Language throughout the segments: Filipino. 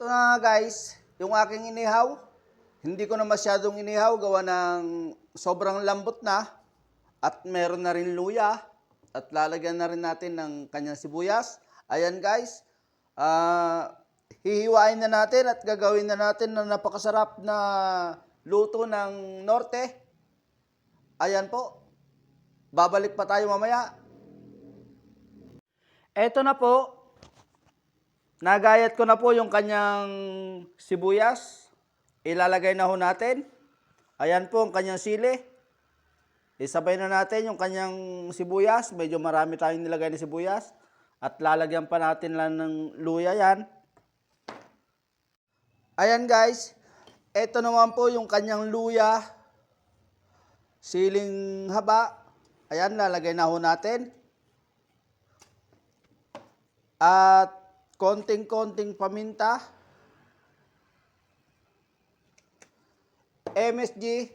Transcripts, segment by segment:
Ito na guys, yung aking inihaw. Hindi ko na masyadong inihaw gawa ng sobrang lambot na. At meron na rin luya. At lalagyan na rin natin ng kanyang sibuyas. Ayan guys, hihiwain na natin at gagawin na natin na napakasarap na luto ng norte. Ayan po, babalik pa tayo mamaya. Eto na po, nagayat ko na po yung kanyang sibuyas. Ilalagay na ho natin. Ayan po ang kanyang sili. Isabay na natin yung kanyang sibuyas. Medyo marami tayong nilagay na sibuyas. At lalagyan pa natin lang ng luya yan. Ayan guys. Ito naman po yung kanyang luya. Siling haba. Ayan, lalagay na ho natin. At konting-konting paminta. MSG,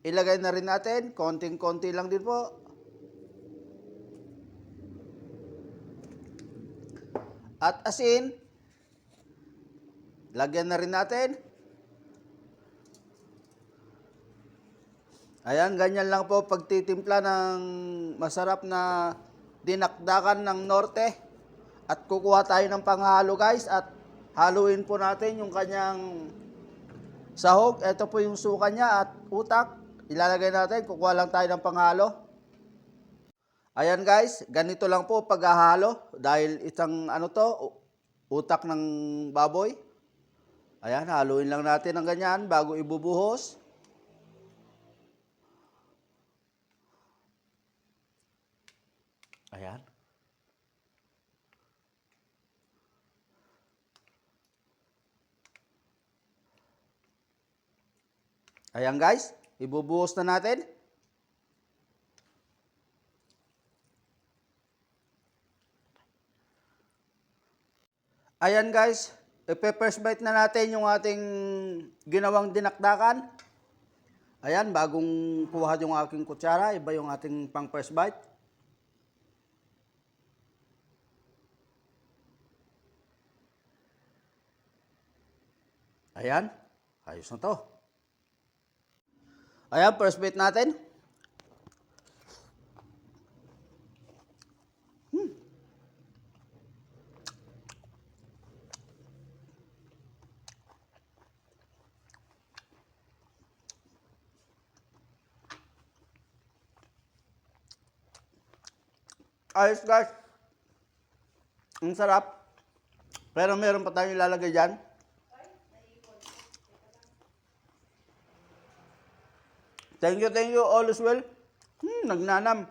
ilagay na rin natin. Konting-konti lang din po. At asin, lagyan na rin natin. Ayan, ganyan lang po pagtitimpla ng masarap na dinakdakan ng norte. At kukuha tayo ng panghalo guys at haluin po natin yung kanyang sahog. Ito po yung suka niya at utak. Ilalagay natin, kukuha lang tayo ng panghalo. Ayan guys, ganito lang po paghahalo dahil isang utak ng baboy. Ayan, haluin lang natin ng ganyan bago ibubuhos. Ayan. Ayan guys, ibubuhos na natin. Ayan guys, ipe-first bite na natin yung ating ginawang dinakdakan. Ayan, bagong kuha yung aking kutsara, iba yung ating pang first bite. Ayan, ayos na to. Ayan, first bite natin. Ayos guys. Ang sarap. Pero meron pa tayong ilalagay dyan. Thank you, all is well. Nagnanam.